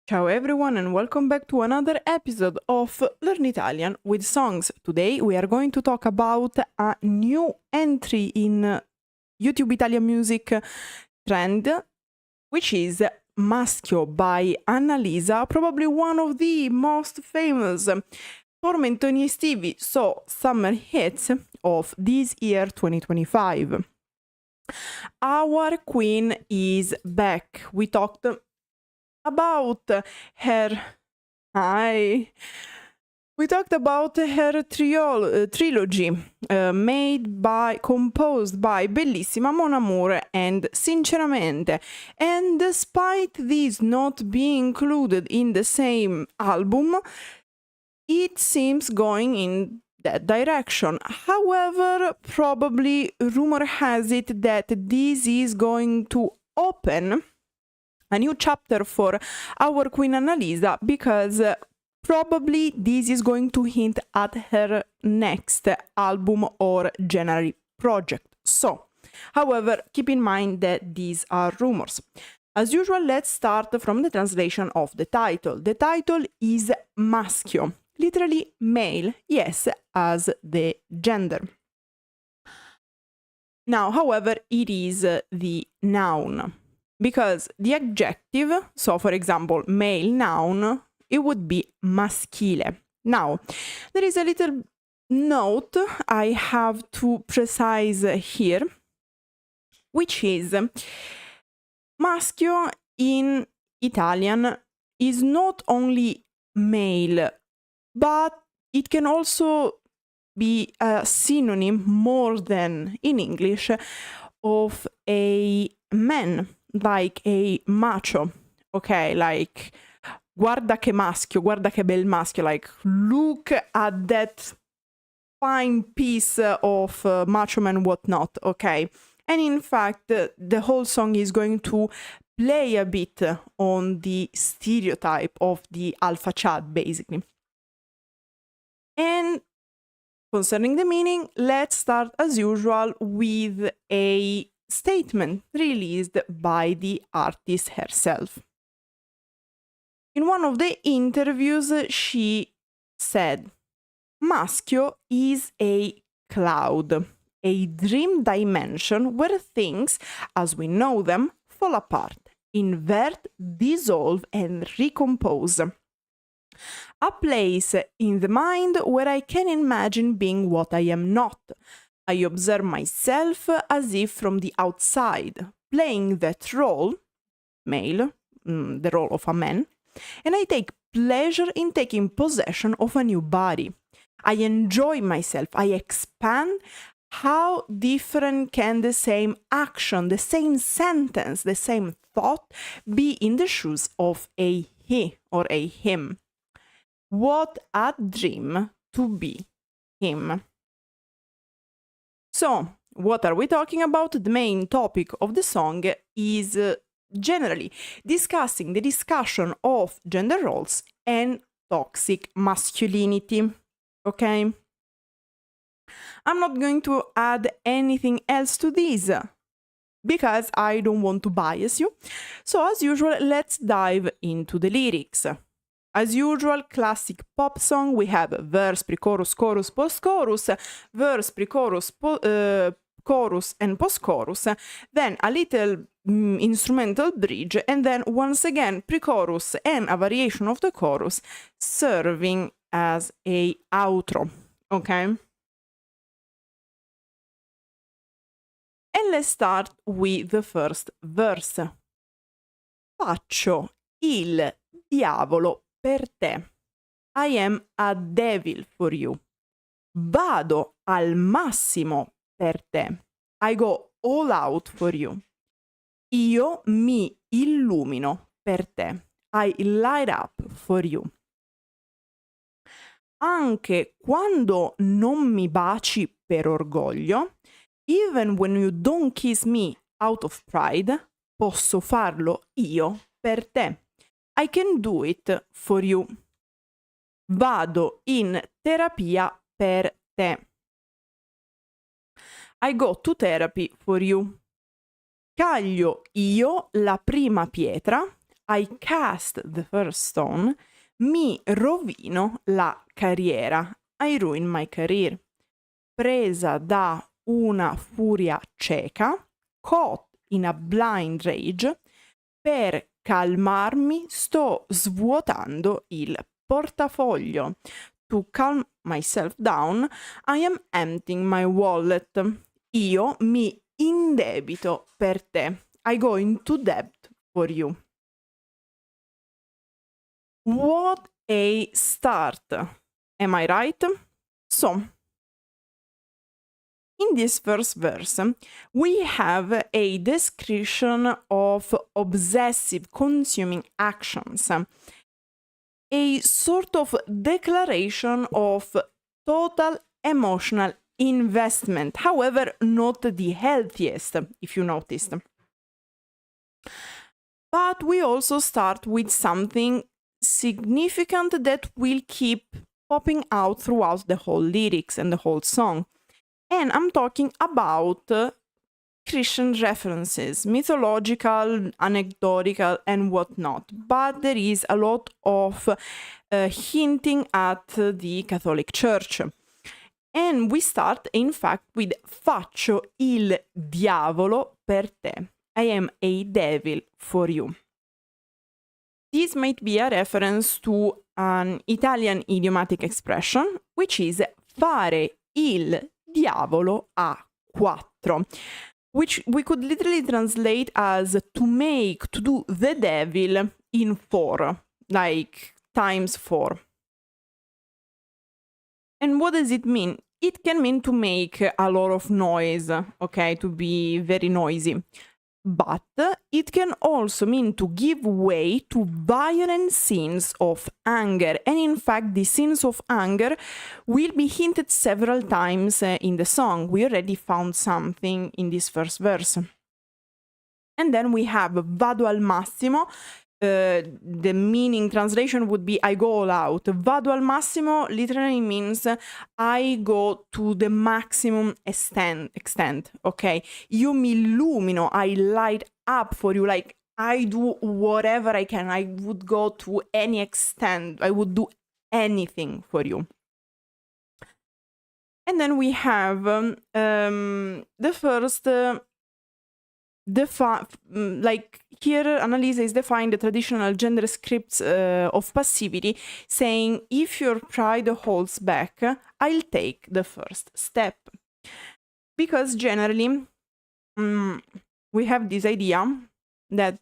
Ciao everyone and welcome back to another episode of Learn Italian with Songs. Today we are going to talk about a new entry in YouTube Italian music trend, which is Maschio by Annalisa, probably one of the most famous tormentoni estivi, so summer hits of this year 2025. Our queen is back. We talked about her trilogy composed by bellissima Mon Amour and Sinceramente, and despite this not being included in the same album, it seems going in that direction. However, probably rumor has it that this is going to open a new chapter for our Queen Annalisa, because probably this is going to hint at her next album or general project. So, however, keep in mind that these are rumors. As usual, let's start from the translation of the title. The title is Maschio, literally male, yes, as the gender. Now, however, it is the noun. Because the adjective, so for example, male noun, it would be maschile. Now, there is a little note I have to precise here, which is maschio in Italian is not only male, but it can also be a synonym more than in English of a man. Like a macho, okay, like guarda che maschio, guarda che bel maschio, like look at that fine piece of macho man whatnot, okay. And in fact, the whole song is going to play a bit on the stereotype of the alpha chad, basically. And concerning the meaning, let's start as usual with a statement released by the artist herself. In one of the interviews, she said, Maschio is a cloud, a dream dimension where things, as we know them, fall apart, invert, dissolve, and recompose. A place in the mind where I can imagine being what I am not. I observe myself as if from the outside, playing that role, male, the role of a man, and I take pleasure in taking possession of a new body. I enjoy myself, I expand. How different can the same action, the same sentence, the same thought be in the shoes of a he or a him? What a dream to be him. So, what are we talking about? The main topic of the song is generally discussing the discussion of gender roles and toxic masculinity. Okay? I'm not going to add anything else to this because I don't want to bias you. So, as usual, let's dive into the lyrics. As usual, classic pop song, we have verse, pre-chorus, chorus, post-chorus, verse, pre-chorus, chorus, and post-chorus, then a little instrumental bridge, and then once again pre-chorus and a variation of the chorus serving as a outro, okay? And let's start with the first verse. Faccio il diavolo per te. I am a devil for you. Vado al massimo per te. I go all out for you. Io mi illumino per te. I light up for you. Anche quando non mi baci per orgoglio, even when you don't kiss me out of pride, posso farlo io per te. I can do it for you. Vado in terapia per te. I go to therapy for you. Caglio io la prima pietra. I cast the first stone, mi rovino la carriera. I ruin my career. Presa da una furia cieca, caught in a blind rage, per calmarmi sto svuotando il portafoglio. To calm myself down, I am emptying my wallet. Io mi indebito per te. I go into debt for you. What a start! Am I right? So, in this first verse, we have a description of obsessive consuming actions, a sort of declaration of total emotional investment, however, not the healthiest, if you noticed. But we also start with something significant that will keep popping out throughout the whole lyrics and the whole song. And I'm talking about Christian references, mythological, anecdotal, and whatnot. But there is a lot of hinting at the Catholic Church. And we start, in fact, with faccio il diavolo per te. I am a devil for you. This might be a reference to an Italian idiomatic expression, which is fare il diavolo a quattro, which we could literally translate as to do the devil in four, like times four. And what does it mean? It can mean to make a lot of noise, okay, to be very noisy. But it can also mean to give way to violent scenes of anger. And in fact, the scenes of anger will be hinted several times in the song. We already found something in this first verse. And then we have vado al massimo. The meaning translation would be I go all out. Vado al massimo literally means I go to the maximum extent, okay? Io mi illumino, I light up for you, like I do whatever I can. I would go to any extent. I would do anything for you. And then we have the first... like here Annalisa is defined the traditional gender scripts of passivity, saying if your pride holds back, I'll take the first step. Because generally we have this idea that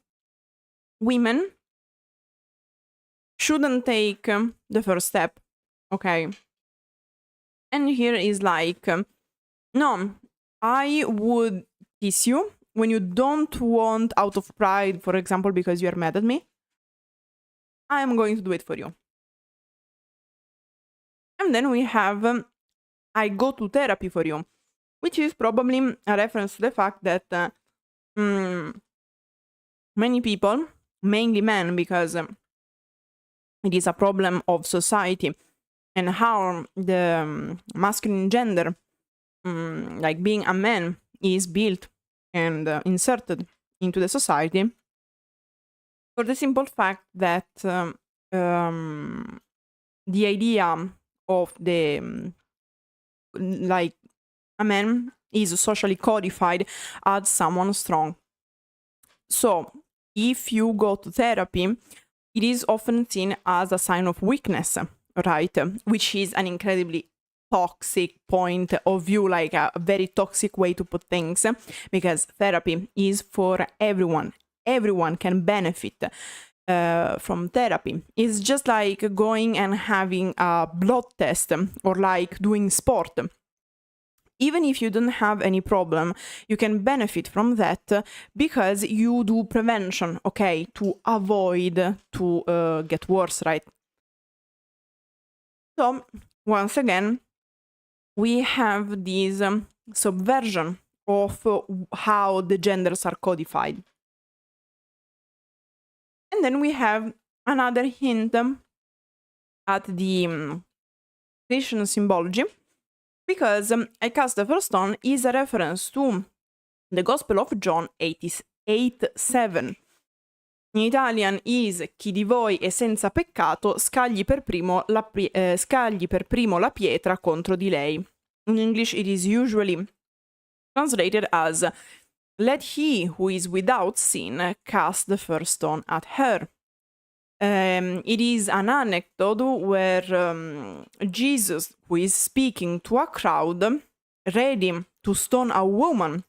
women shouldn't take the first step, okay? And here is like, no, I would kiss you when you don't want out of pride, for example, because you're mad at me, I am going to do it for you. And then we have I go to therapy for you, which is probably a reference to the fact that many people, mainly men, because it is a problem of society and how the masculine gender, like being a man, is built and inserted into the society, for the simple fact that the idea of the like a man is socially codified as someone strong. So if you go to therapy, it is often seen as a sign of weakness, right? Which is an incredibly toxic point of view, like a very toxic way to put things, because therapy is for everyone. Everyone can benefit from therapy. It's just like going and having a blood test or like doing sport. Even if you don't have any problem, you can benefit from that because you do prevention, okay, to avoid to get worse, right? So, once again, we have this subversion of how the genders are codified. And then we have another hint at the Christian symbology, because I cast the first stone is a reference to the Gospel of John 8:7, In Italian is chi di voi è senza peccato scagli per primo la pietra contro di lei. In English it is usually translated as let he who is without sin cast the first stone at her. It is an anecdote where Jesus, who is speaking to a crowd, ready to stone a woman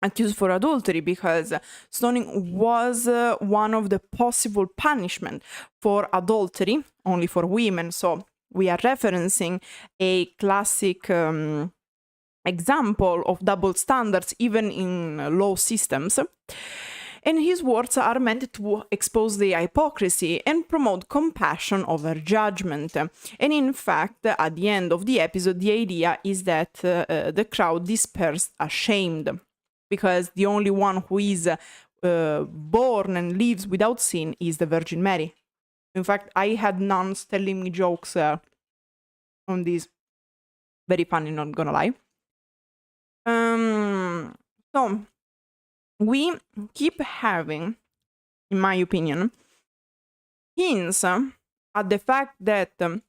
accused for adultery, because stoning was one of the possible punishment for adultery, only for women. So we are referencing a classic example of double standards, even in law systems. And his words are meant to expose the hypocrisy and promote compassion over judgment. And in fact, at the end of the episode, the idea is that the crowd dispersed ashamed, because the only one who is born and lives without sin is the Virgin Mary. In fact, I had nuns telling me jokes on this. Very funny, not gonna lie. So, we keep having, in my opinion, hints at the fact that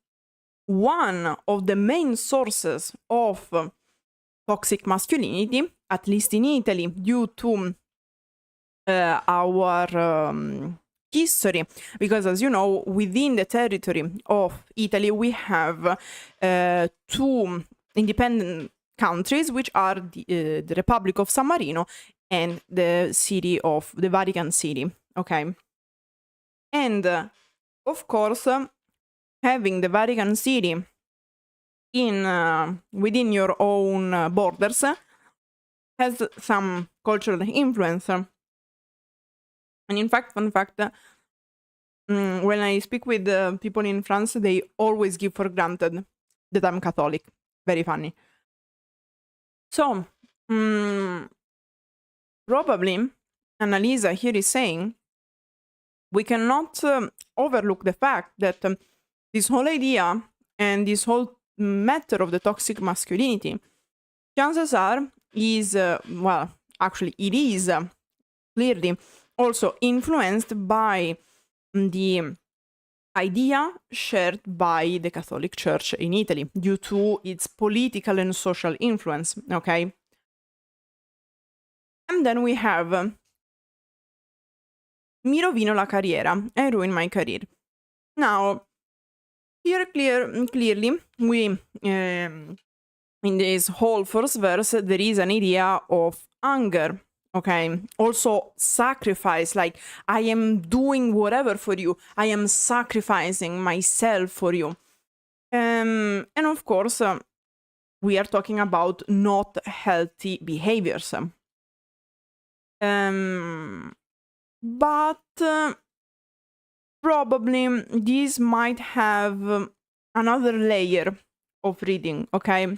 one of the main sources of toxic masculinity, at least in Italy, due to our history, because as you know, within the territory of Italy, we have two independent countries, which are the Republic of San Marino and the city of the Vatican City, okay? And of course, having the Vatican City within your own borders has some cultural influence. And in fact, fun fact, when I speak with people in France, they always give for granted that I'm Catholic. Very funny. So, probably Annalisa here is saying we cannot overlook the fact that this whole idea and this whole matter of the toxic masculinity, chances are, is, well, actually it is clearly also influenced by the idea shared by the Catholic Church in Italy due to its political and social influence, okay? And then we have mi rovino la carriera, I ruin my career. Now, here clearly, we, in this whole first verse, there is an idea of anger, okay? Also sacrifice, like I am doing whatever for you. I am sacrificing myself for you. And of course, we are talking about not healthy behaviors. But probably this might have another layer of reading, okay?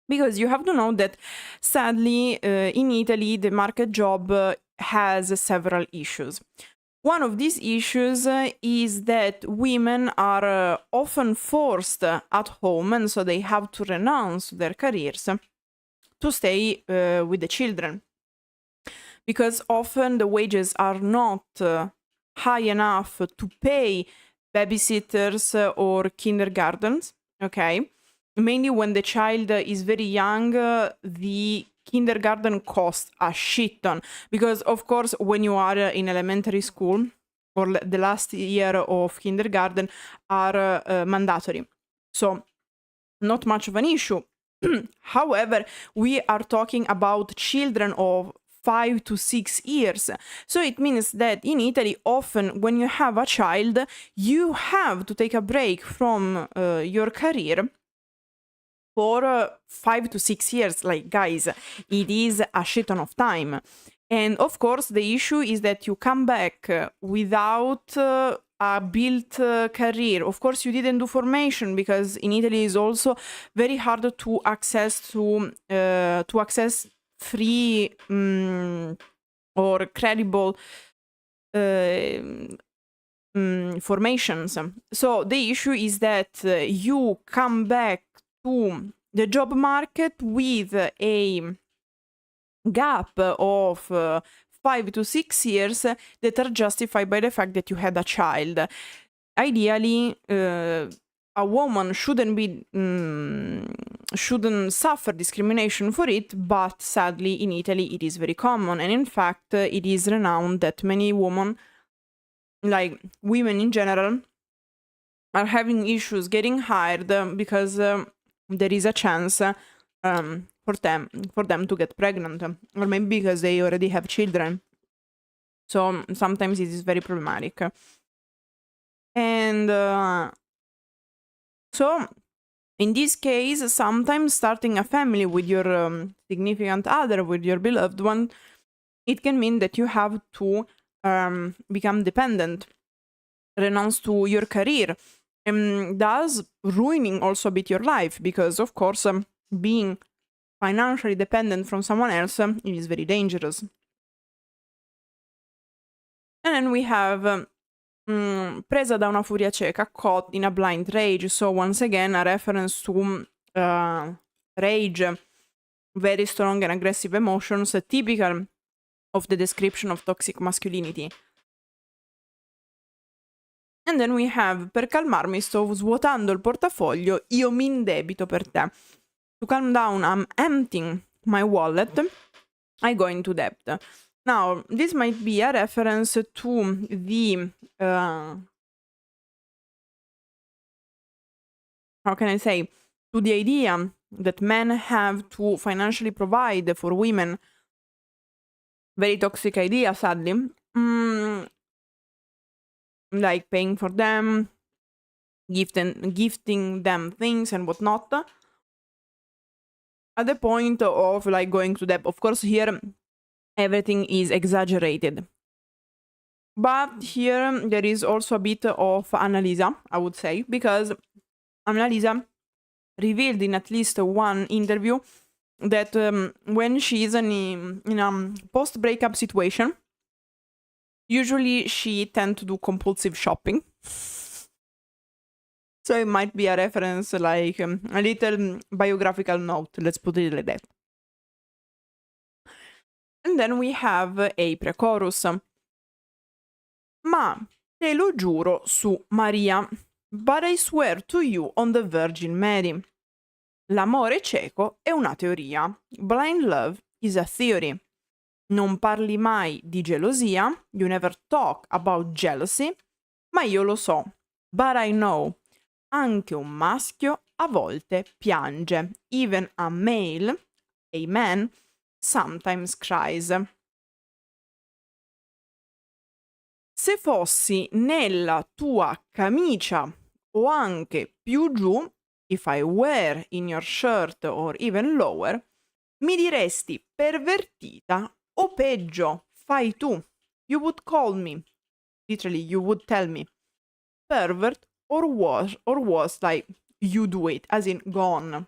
Because you have to know that, sadly, in Italy, the market job has several issues. One of these issues is that women are often forced at home, and so they have to renounce their careers to stay with the children. Because often the wages are not high enough to pay babysitters or kindergartens, okay? Mainly when the child is very young, the kindergarten costs a shit ton. Because, of course, when you are in elementary school, or the last year of kindergarten are mandatory. So, not much of an issue. However, we are talking about children of 5 to 6 years. So it means that in Italy, often when you have a child, you have to take a break from your career for 5 to 6 years. Like, guys, it is a shit ton of time. And of course, the issue is that you come back without a built career. Of course, you didn't do formation, because in Italy it's also very hard to access free or credible formations. So the issue is that you come back to the job market with a gap of 5 to 6 years that are justified by the fact that you had a child. Ideally, a woman shouldn't suffer discrimination for it, but sadly in Italy it is very common, and in fact it is renowned that many women, like women in general, are having issues getting hired because there is a chance for them to get pregnant, or maybe because they already have children. So sometimes it is very problematic. And so in this case, sometimes starting a family with your significant other, with your beloved one, it can mean that you have to become dependent, renounce to your career, and thus ruining also a bit your life, because of course being financially dependent from someone else is very dangerous. And then we have presa da una furia cieca, caught in a blind rage. So once again, a reference to rage, very strong and aggressive emotions, typical of the description of toxic masculinity. And then we have, per calmarmi sto svuotando il portafoglio, io mi indebito per te. To calm down, I'm emptying my wallet, I go into debt. Now, this might be a reference to the, how can I say, to the idea that men have to financially provide for women. Very toxic idea, sadly. Like paying for them, gifting them things and whatnot. At the point of like going to debt, of course, here everything is exaggerated. But here there is also a bit of Annalisa, I would say, because Annalisa revealed in at least one interview that when she is in a post-breakup situation, usually she tends to do compulsive shopping. So it might be a reference, like a little biographical note, let's put it like that. And then we have a pre-chorus. Ma te lo giuro su Maria, but I swear to you on the Virgin Mary. L'amore cieco è una teoria. Blind love is a theory. Non parli mai di gelosia. You never talk about jealousy. Ma io lo so. But I know. Anche un maschio a volte piange. Even a male, a man, sometimes cries. Se fossi nella tua camicia o anche più giù, if I were in your shirt or even lower, mi diresti pervertita o peggio, fai tu. You would call me, literally you would tell me, pervert or worse, like you do it, as in gone.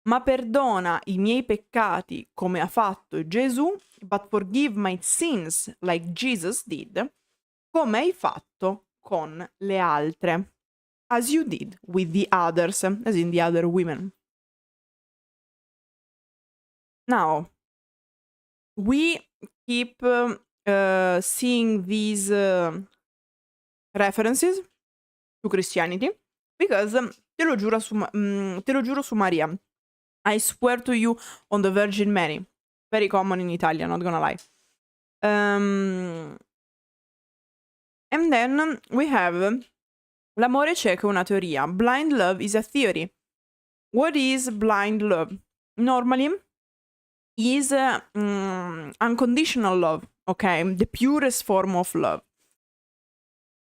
Ma perdona i miei peccati come ha fatto Gesù, but forgive my sins like Jesus did, come hai fatto con le altre, as you did with the others, as in the other women. Now, we keep seeing these references to Christianity because te lo giuro su Maria. I swear to you on the Virgin Mary. Very common in Italian, not gonna lie. And then we have l'amore cieco è una teoria. Blind love is a theory. What is blind love? Normally is unconditional love, okay? The purest form of love.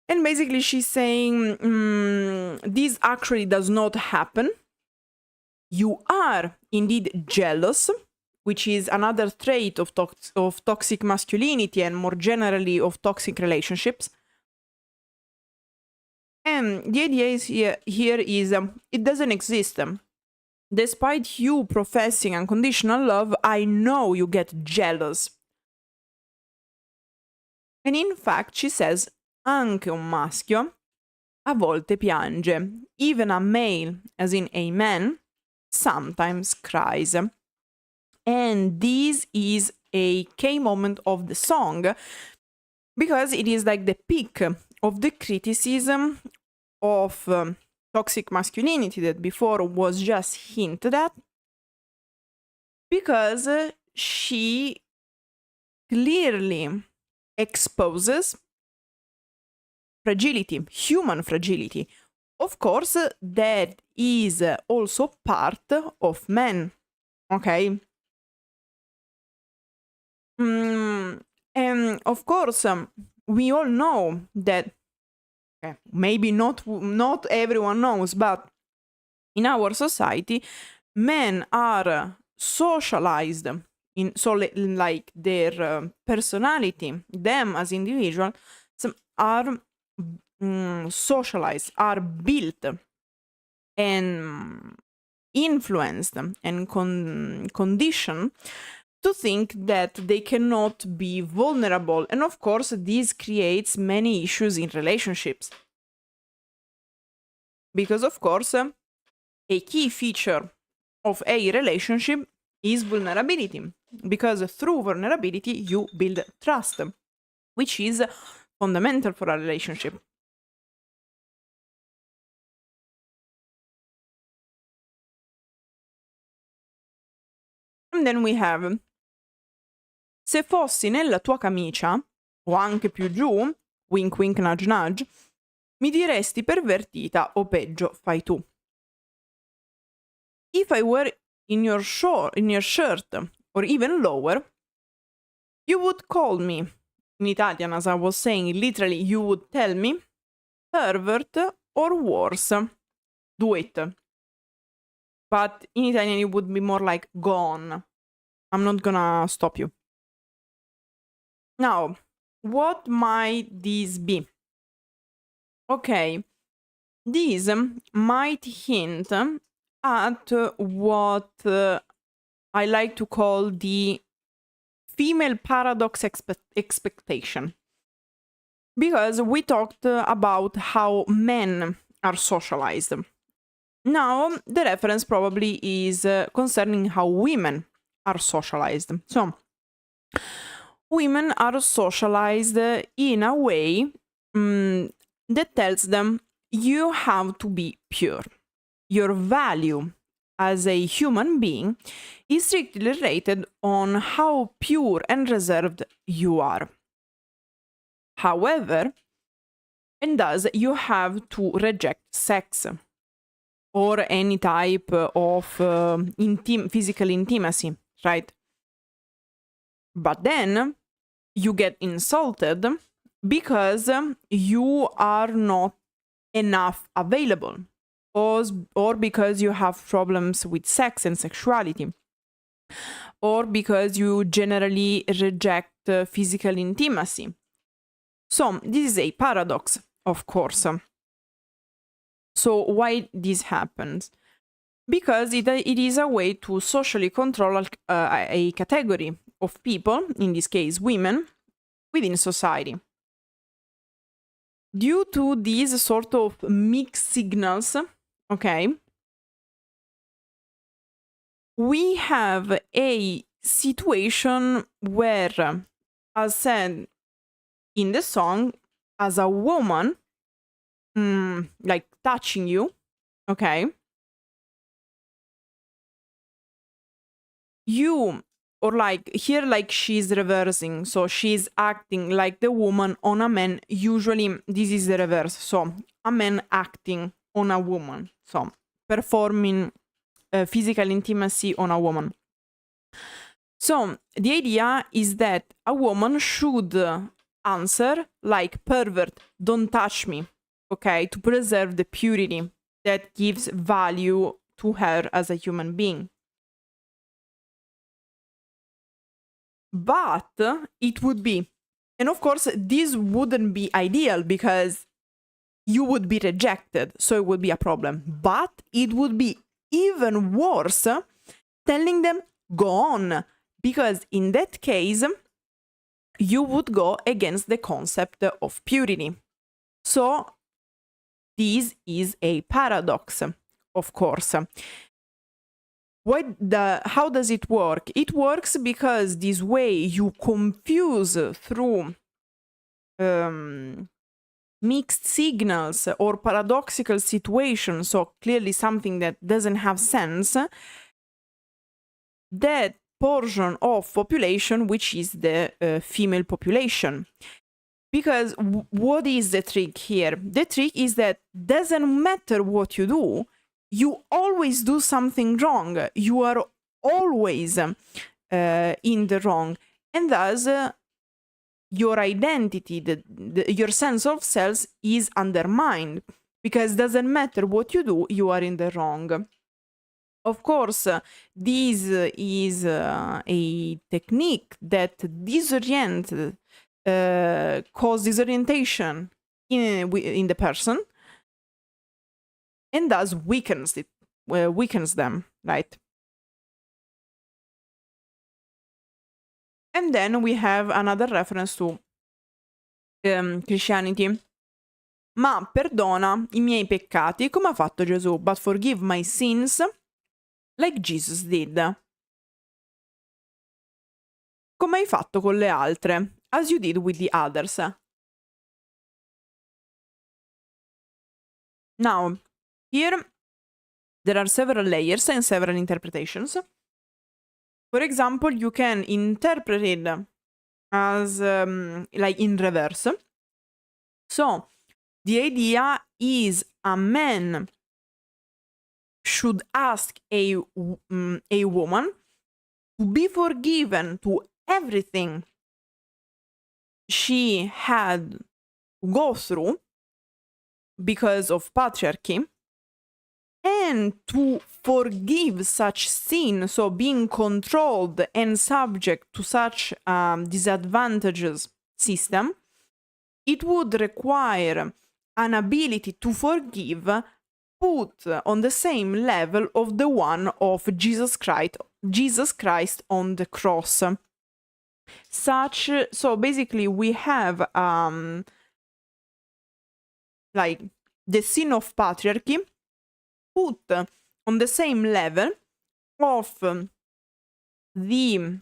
And basically she's saying this actually does not happen. You are indeed jealous, which is another trait of toxic masculinity and more generally of toxic relationships. And the idea is here is it doesn't exist. Despite you professing unconditional love, I know you get jealous. And in fact, she says, anche un maschio a volte piange. Even a male, as in a man, sometimes cries. And this is a key moment of the song, because it is like the peak of the criticism of toxic masculinity that before was just hinted at, because she clearly exposes fragility, human fragility. Of course, that is also part of men, okay? And of course, we all know that, maybe not everyone knows, but in our society, men are socialized like their personality, them as individuals are socialized, are built and influenced and conditioned to think that they cannot be vulnerable. And of course, this creates many issues in relationships. Because of course, a key feature of a relationship is vulnerability. Because through vulnerability, you build trust, which is fundamental for a relationship. And then we have: se fossi nella tua camicia, o anche più giù, wink wink nudge nudge, mi diresti pervertita o peggio fai tu. If I were in your shirt, or even lower, you would call me, in Italian, as I was saying, literally, you would tell me, pervert or worse. Do it. But in Italian, it would be more like gone. I'm not gonna stop you. Now, what might this be? Okay, this might hint at what I like to call the female paradox expectation. Because we talked about how men are socialized. Now, the reference probably is concerning how women are socialized. So, women are socialized in a way that tells them you have to be pure. Your value as a human being is strictly related on how pure and reserved you are. However, and thus you have to reject sex or any type of physical intimacy, right? But then you get insulted because you are not enough available, or because you have problems with sex and sexuality, or because you generally reject physical intimacy. So this is a paradox, of course. So why this happens? Because it is a way to socially control a category of people, in this case women, within society. Due to these sort of mixed signals, okay, we have a situation where, as said in the song, as a woman, like touching you, okay, you, or like here, like she's reversing, so she's acting like the woman on a man. Usually this is the reverse, so a man acting on a woman, so performing physical intimacy on a woman. So the idea is that a woman should answer like, pervert, don't touch me, okay, to preserve the purity that gives value to her as a human being. But it would be, and of course this wouldn't be ideal because you would be rejected, so it would be a problem. But it would be even worse telling them go on, because in that case you would go against the concept of purity. So this is a paradox, of course. how does it work? It works because this way you confuse through mixed signals or paradoxical situations, so clearly something that doesn't have sense, that portion of population which is the female population. Because what is the trick here? The trick is that doesn't matter what you do, you always do something wrong. You are always in the wrong. And thus, your identity, your sense of self is undermined. Because doesn't matter what you do, you are in the wrong. Of course, this is a technique that disorients, cause disorientation in the person, and thus weakens them, right? And then we have another reference to Christianity. Ma perdona i miei peccati come ha fatto Gesù, but forgive my sins like Jesus did. Come hai fatto con le altre, as you did with the others. Now, here there are several layers and several interpretations. For example, you can interpret it as like in reverse. So, the idea is a man should ask a woman to be forgiven to everything she had to go through because of patriarchy, and to forgive such sin, so being controlled and subject to such disadvantageous system, it would require an ability to forgive put on the same level of the one of Jesus Christ on the cross. So basically we have like the sin of patriarchy put on the same level of the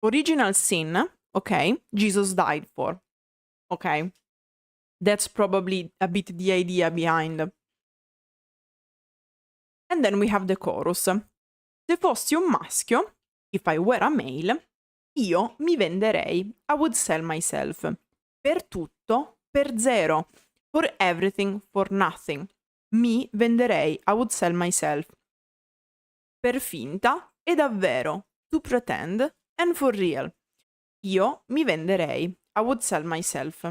original sin, okay, Jesus died for, okay? That's probably a bit the idea behind. And then we have the chorus. Se fossi un maschio, if I were a male, io mi venderei, I would sell myself. Per tutto, per zero. For everything, for nothing. Mi venderei, I would sell myself. Per finta e davvero. To pretend and for real. Io mi venderei, I would sell myself.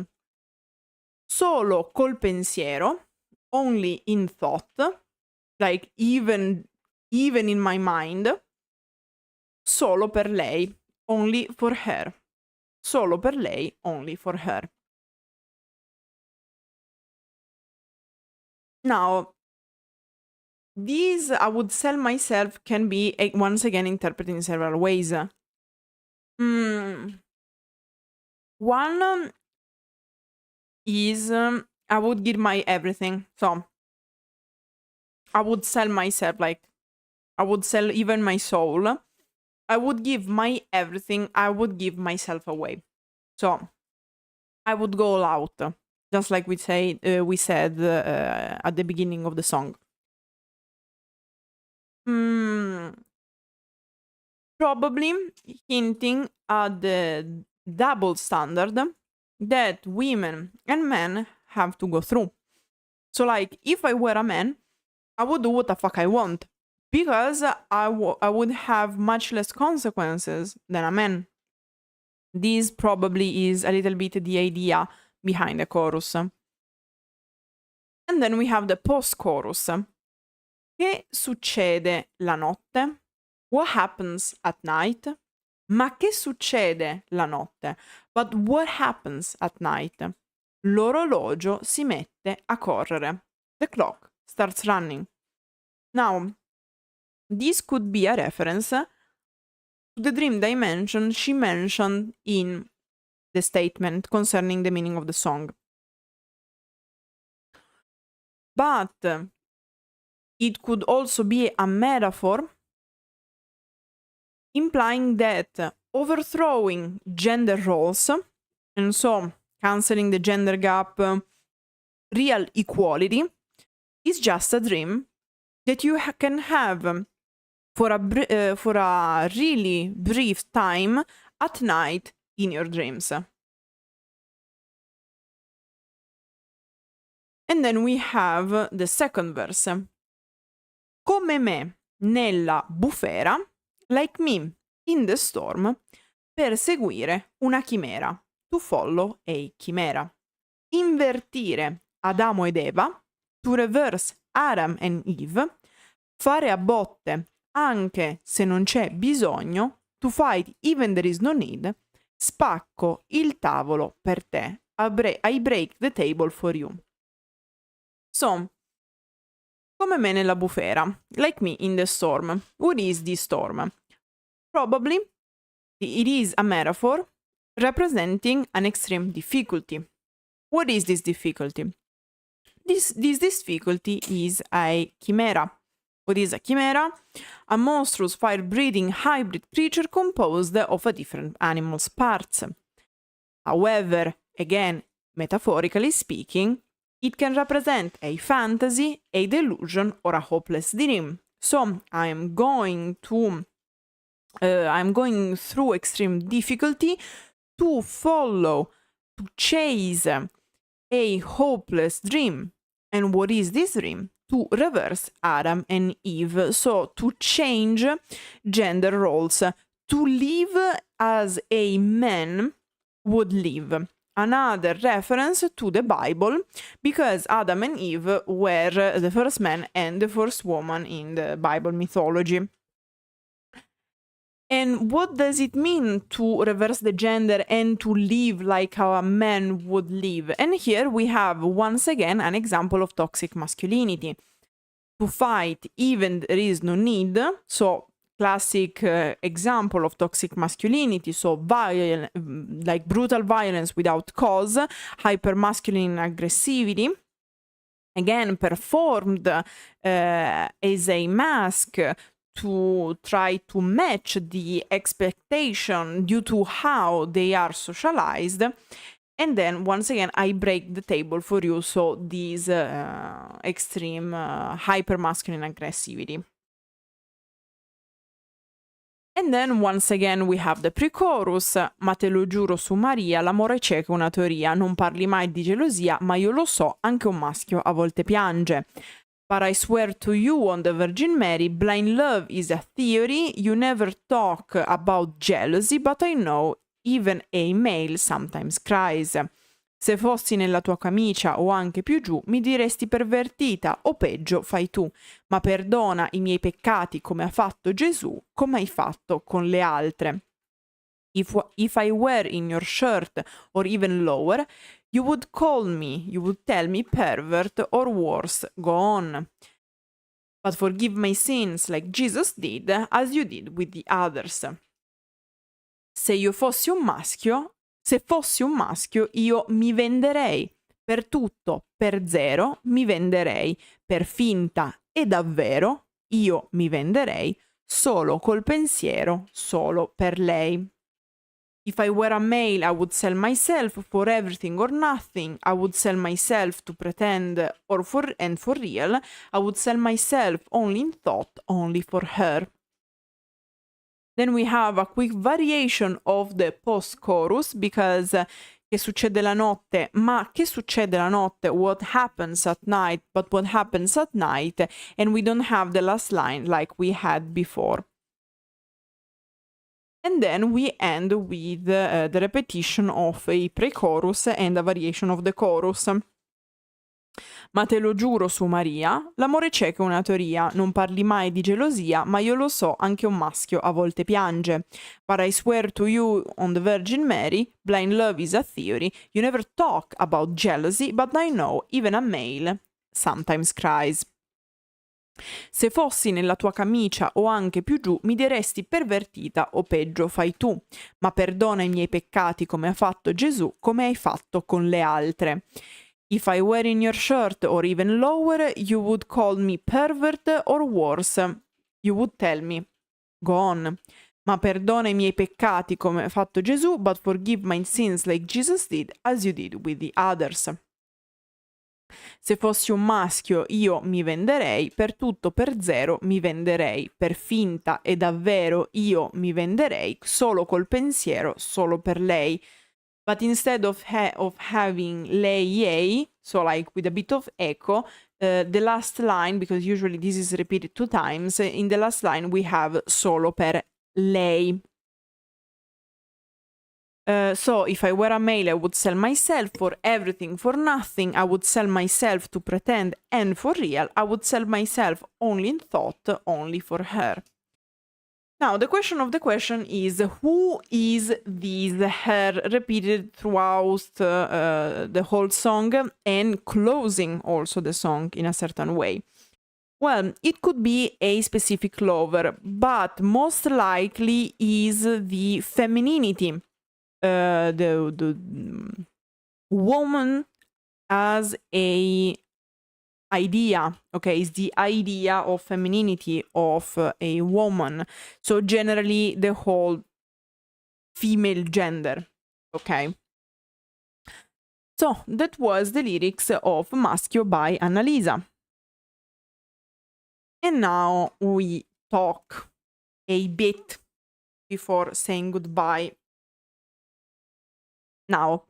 Solo col pensiero, only in thought, like even in my mind. Solo per lei, only for her. Solo per lei, only for her. Now, this I would sell myself can be once again interpreted in several ways. One is I would give my everything. So I would sell myself, like I would sell even my soul. I would give my everything. I would give myself away. So I would go all out, just like we said at the beginning of the song. Probably hinting at the double standard that women and men have to go through. So, like, if I were a man, I would do what the fuck I want, because I would have much less consequences than a man. This probably is a little bit the idea behind the chorus. And then we have the post-chorus. Che succede la notte? What happens at night? Ma che succede la notte? But what happens at night? L'orologio si mette a correre. The clock starts running. Now, this could be a reference to the dream dimension she mentioned in the statement concerning the meaning of the song. But It could also be a metaphor implying that overthrowing gender roles, and so canceling the gender gap, real equality, is just a dream that you can have for a really brief time at night in your dreams. And then we have the second verse. Come me nella bufera, like me in the storm, per seguire una chimera, to follow a chimera. Invertire Adamo ed Eva, to reverse Adam and Eve, fare a botte anche se non c'è bisogno, to fight even there is no need, spacco il tavolo per te, I break the table for you. So, come me nella bufera, like me in the storm. What is this storm? Probably it is a metaphor representing an extreme difficulty. What is this difficulty? This difficulty is a chimera. What is a chimera? A monstrous fire-breathing hybrid creature composed of a different animal's parts. However, again, metaphorically speaking, it can represent a fantasy, a delusion, or a hopeless dream. So I'm going through extreme difficulty to follow, to chase a hopeless dream. And what is this dream? To reverse Adam and Eve. So to change gender roles, to live as a man would live. Another reference to the Bible, because Adam and Eve were the first man and the first woman in the Bible mythology. And what does it mean to reverse the gender and to live like how a man would live? And here we have once again an example of toxic masculinity. To fight even there is no need, so classic example of toxic masculinity, so like brutal violence without cause, hypermasculine aggressivity, again performed as a mask to try to match the expectation due to how they are socialized. And then once again I break the table for you, so this extreme hypermasculine aggressivity. And then once again we have the pre-chorus. Ma te lo giuro su Maria, l'amore cieco è una teoria, non parli mai di gelosia, ma io lo so, anche un maschio a volte piange. But I swear to you on the Virgin Mary, blind love is a theory, you never talk about jealousy, but I know even a male sometimes cries. Se fossi nella tua camicia o anche più giù, mi diresti pervertita, o peggio fai tu, ma perdona i miei peccati come ha fatto Gesù, come hai fatto con le altre. If I were in your shirt or even lower, you would tell me pervert or worse, go on. But forgive my sins like Jesus did, as you did with the others. Se fossi un maschio, io mi venderei per tutto, per zero, mi venderei per finta e davvero, io mi venderei solo col pensiero, solo per lei. If I were a male, I would sell myself for everything or nothing. I would sell myself to pretend for real. I would sell myself only in thought, only for her. Then we have a quick variation of the post-chorus, because che succede la notte, ma che succede la notte, what happens at night, but what happens at night, and we don't have the last line like we had before. And then we end with the repetition of a pre-chorus and a variation of the chorus. Ma te lo giuro su Maria, l'amore cieco è una teoria, non parli mai di gelosia, ma io lo so, anche un maschio a volte piange. But I swear to you on the Virgin Mary, blind love is a theory, you never talk about jealousy, but I know even a male sometimes cries. Se fossi nella tua camicia o anche più giù, mi diresti pervertita o peggio fai tu, ma perdona i miei peccati come ha fatto Gesù, come hai fatto con le altre. If I were in your shirt or even lower, you would call me pervert or worse. You would tell me, go on. Ma perdona i miei peccati come ha fatto Gesù, but forgive my sins like Jesus did, as you did with the others. Se fossi un maschio io mi venderei, per tutto per zero mi venderei, per finta e davvero io mi venderei, solo col pensiero, solo per lei. But instead of having lei, yay, so like with a bit of echo, the last line, because usually this is repeated 2 times, in the last line we have solo per lei. So if I were a male, I would sell myself for everything, for nothing. I would sell myself to pretend and for real. I would sell myself only in thought, only for her. Now, the question of the question is, who is this her, repeated throughout the whole song and closing also the song in a certain way? Well, it could be a specific lover, but most likely is the femininity. The woman as a idea, okay, is the idea of femininity of a woman. So generally the whole female gender, okay. So that was the lyrics of Maschio by Annalisa. And now we talk a bit before saying goodbye. Now,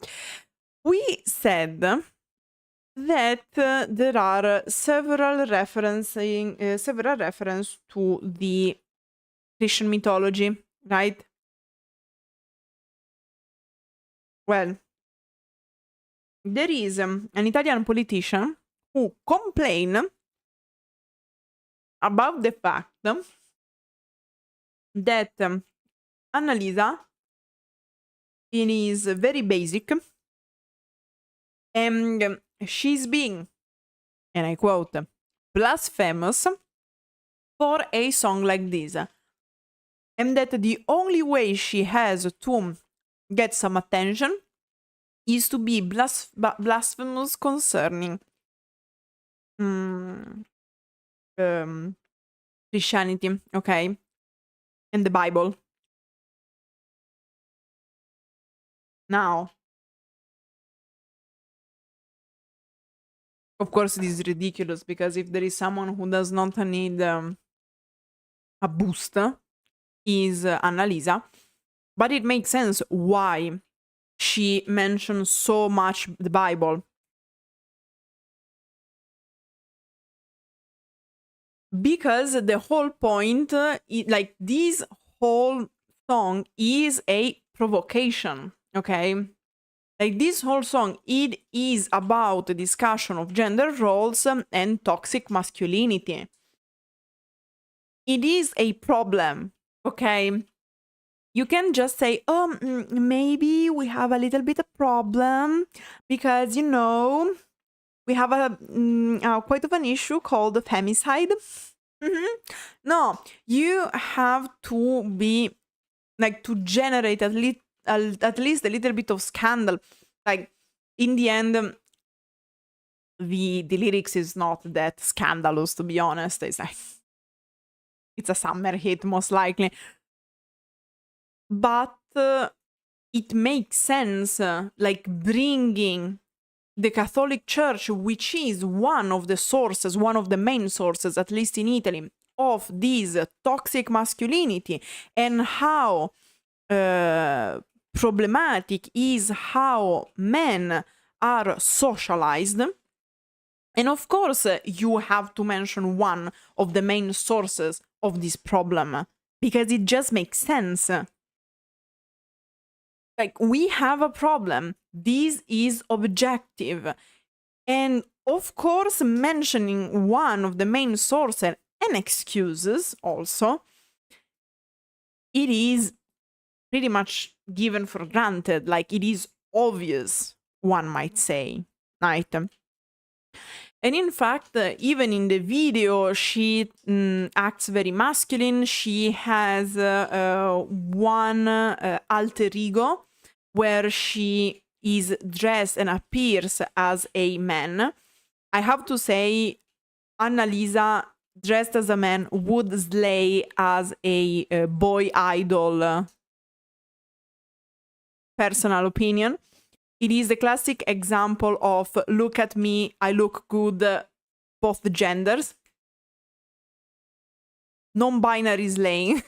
we said that there are several references to the Christian mythology, right? Well, there is an Italian politician who complained about the fact that Annalisa, it is very basic, and she's being, and I quote, blasphemous for a song like this, and that the only way she has to get some attention is to be blasphemous concerning Christianity, okay, and the Bible. Now, of course, this is ridiculous, because if there is someone who does not need a boost, is Annalisa. But it makes sense why she mentions so much the Bible. Because the whole point, like this whole song is a provocation, okay? Like this whole song, it is about the discussion of gender roles and toxic masculinity. It is a problem, okay? You can just say, oh, maybe we have a little bit of problem because, you know, we have quite of an issue called the femicide. No, you have to be, like, to generate at least a little bit of scandal. Like, in the end, the lyrics is not that scandalous, to be honest. It's like, it's a summer hit, most likely. But it makes sense, like, bringing the Catholic Church, which is one of the sources, one of the main sources, at least in Italy, of this toxic masculinity, and how problematic is how men are socialized. And of course, you have to mention one of the main sources of this problem, because it just makes sense. Like, we have a problem. This is objective. And of course, mentioning one of the main sources and excuses also, it is pretty much given for granted. Like, it is obvious, one might say, right? And in fact, even in the video, she acts very masculine. She has one alter ego where she is dressed and appears as a man, I have to say Annalisa dressed as a man would slay as a boy idol. Personal opinion. It is a classic example of look at me, I look good, both genders. Non-binary slaying.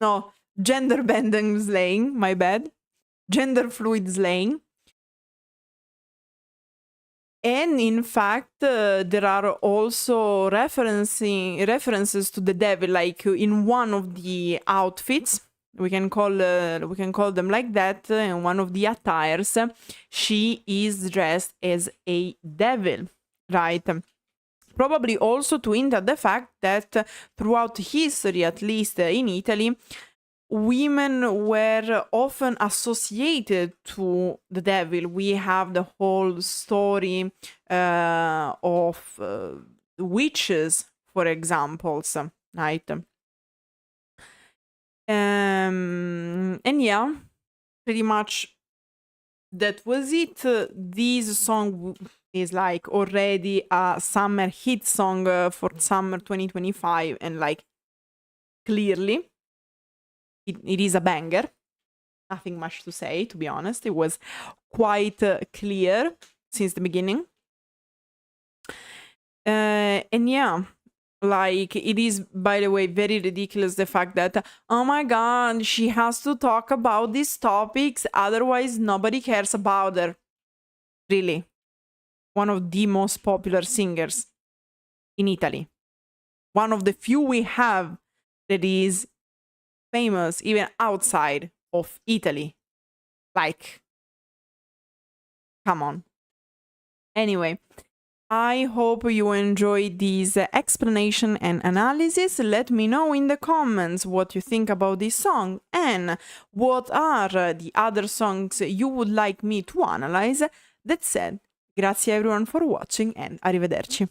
No, gender bending slaying, my bad. Gender fluid slaying. And in fact, there are also references to the devil, like in one of the outfits. We can call them like that. In one of the attires, she is dressed as a devil, right? Probably also to hint at the fact that throughout history, at least in Italy, women were often associated to the devil. We have the whole story of witches, for examples, right? And yeah, pretty much that was it. This song is like already a summer hit song for summer 2025, and like clearly it is a banger. Nothing much to say, to be honest. It was quite clear since the beginning. And yeah, like it is, by the way, very ridiculous the fact that, oh my god, she has to talk about these topics, otherwise nobody cares about her. Really. One of the most popular singers in Italy. One of the few we have that is famous even outside of Italy. Like, come on. Anyway, I hope you enjoyed this explanation and analysis. Let me know in the comments what you think about this song and what are the other songs you would like me to analyze. That said, grazie everyone for watching and arrivederci.